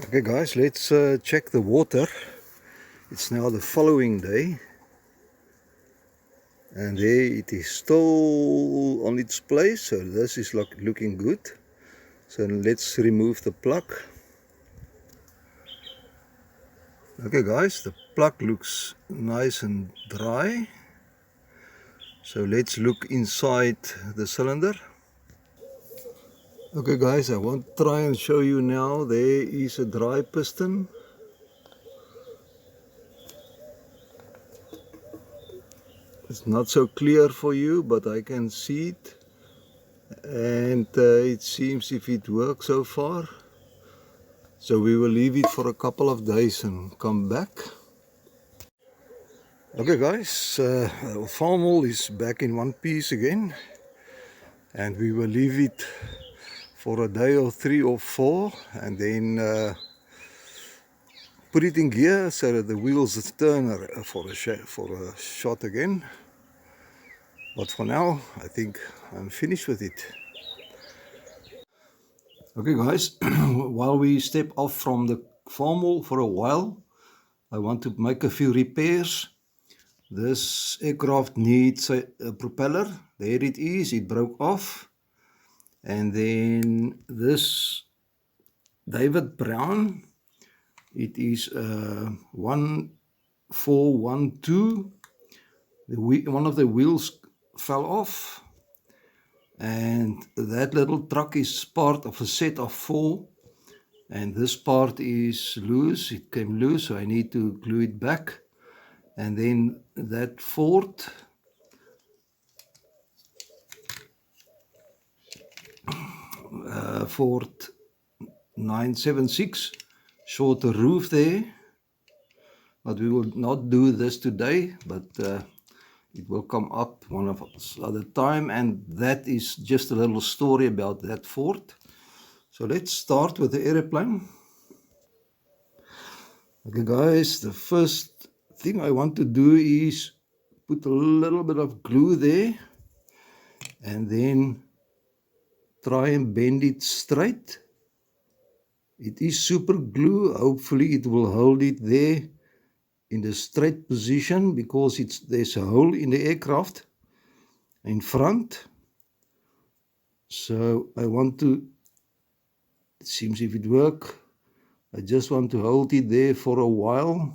Okay guys, let's check the water. It's now the following day and there it is still on its place, so this is looking good. So let's remove the plug. Okay guys, the plug looks nice and dry. So let's look inside the cylinder. Okay guys, I want to try and show you now. There is a dry piston. It's not so clear for you, but I can see it, and it seems if it works so far. So we will leave it for a couple of days and come back. Okay guys, Farmall is back in one piece again, and we will leave it for a day or 3 or 4 and then put it in gear so that the wheels turn for a shot again. But for now, I think I'm finished with it. Okay guys, while we step off from the Farmall for a while, I want to make a few repairs. This aircraft needs a propeller. There it is, it broke off. And then this David Brown, it is 1412. One of the wheels fell off, and that little truck is part of a set of 4, and this part is loose. It came loose, so I need to glue it back. And then that Ford Ford 976, shorter roof there, but we will not do this today, but it will come up one of other time, and that is just a little story about that Ford. So let's start with the airplane. Okay guys, the first thing I want to do is put a little bit of glue there and then try and bend it straight. It is super glue. Hopefully it will hold it there in the straight position, because there's a hole in the aircraft in front. So I want to, it seems if it works, I just want to hold it there for a while.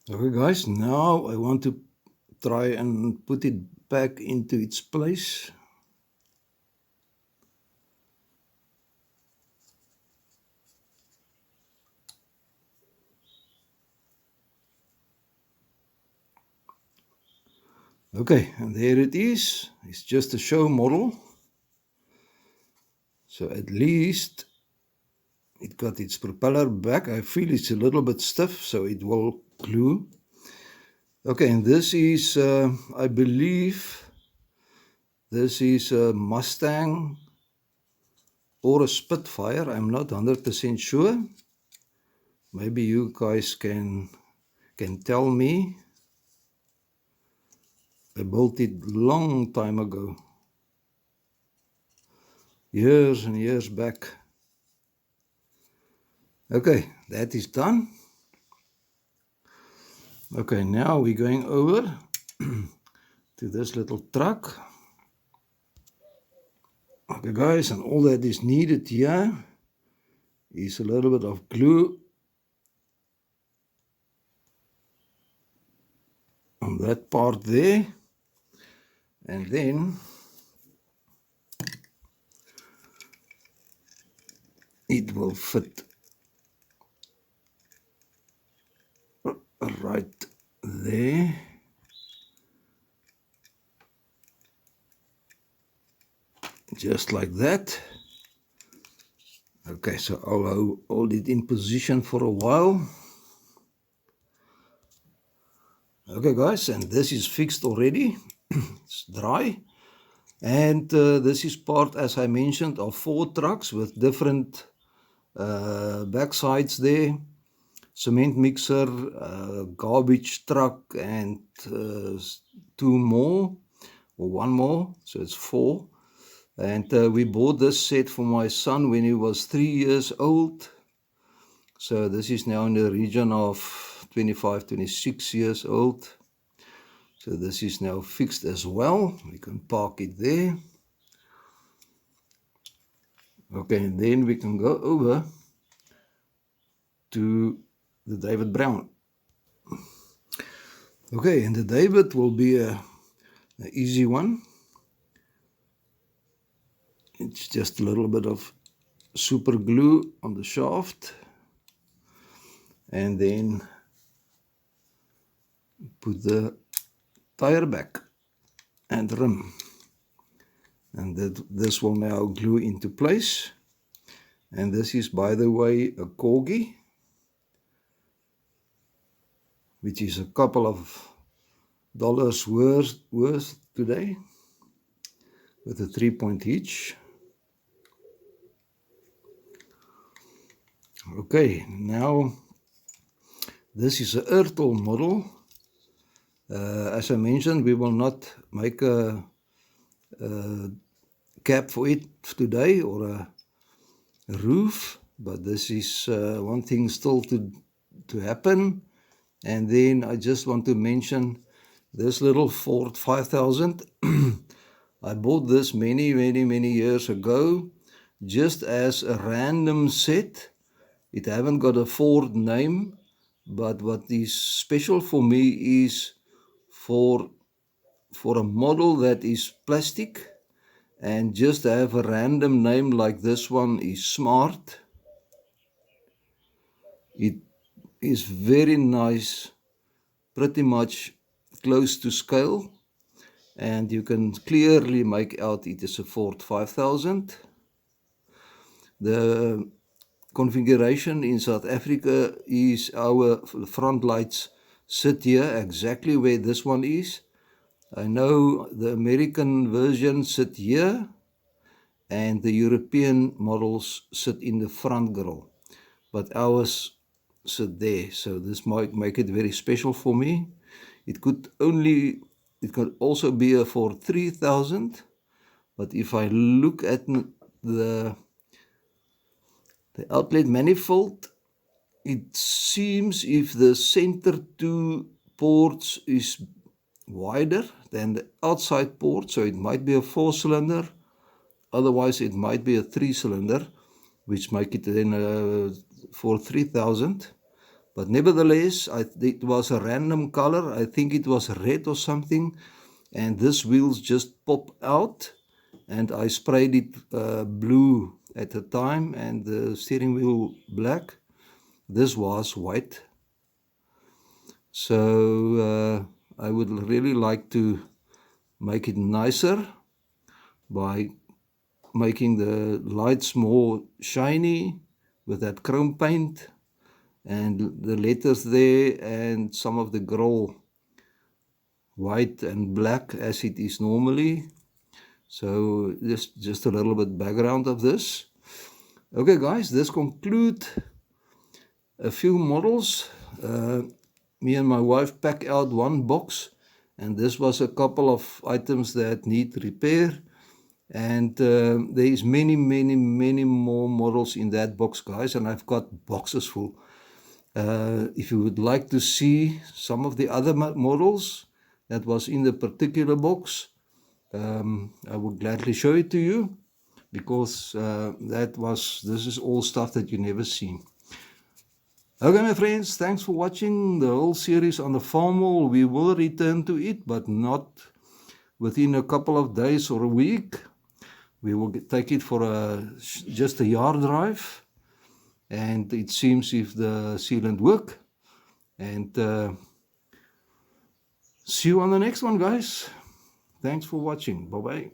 Okay guys, now I want to try and put it back into its place. Okay, and there it is. It's just a show model. So at least it got its propeller back. I feel it's a little bit stiff, so it will glue. Okay, and this is, I believe, this is a Mustang or a Spitfire. I'm not 100% sure. Maybe you guys can tell me. I built it long time ago, years and years back. Okay, that is done. Okay, now we're going over to this little truck. Okay guys, and all that is needed here is a little bit of glue on that part there, and then it will fit right there. Just like that. Okay, so I'll hold it in position for a while. Okay guys, and this is fixed already. It's dry. And this is part, as I mentioned, of 4 trucks with different backsides there. Cement mixer, garbage truck, and 2 more, or 1 more, so it's 4. And we bought this set for my son when he was 3 years old. So this is now in the region of 25, 26 years old. So this is now fixed as well. We can park it there. Okay, and then we can go over to the David Brown. Okay, and the David will be an easy one. It's just a little bit of super glue on the shaft, and then put the tire back and rim, and this will now glue into place. And this is, by the way, a corgi, which is a couple of dollars worth today, with a 3-point hitch. Okay, now this is a Ertl model. As I mentioned, we will not make a cap for it today, or a roof, but this is one thing still to happen. And then I just want to mention this little Ford 5000. I bought this many years ago, just as a random set. It haven't got a Ford name, but what is special for me is for a model that is plastic, and just to have a random name like this one is smart. It is very nice, pretty much close to scale, and you can clearly make out it is a Ford 5000. The configuration in South Africa is our front lights sit here exactly where this one is. I know the American version sit here, and the European models sit in the front grille, but ours sit there. So this might make it very special for me. It could also be a Ford 3000, but if I look at the outlet manifold, it seems if the center two ports is wider than the outside port, so it might be a 4-cylinder, otherwise it might be a 3-cylinder, which make it then for 3000. But nevertheless, it was a random color. I think it was red or something, and this wheels just pop out, and I sprayed it blue at the time, and the steering wheel black. This was white. So I would really like to make it nicer by making the lights more shiny with that chrome paint, and the letters there, and some of the grille white and black as it is normally. So just a little bit background of this. Okay guys, this concludes a few models. Me and my wife pack out one box, and this was a couple of items that need repair, and there is many more models in that box, guys, and I've got boxes full. If you would like to see some of the other models that was in the particular box, I would gladly show it to you, because this is all stuff that you never seen. Okay, my friends, thanks for watching the whole series on the Farmall. We will return to it, but not within a couple of days or a week. We will take it for just a yard drive, and it seems if the sealant work. And see you on the next one, guys. Thanks for watching. Bye-bye.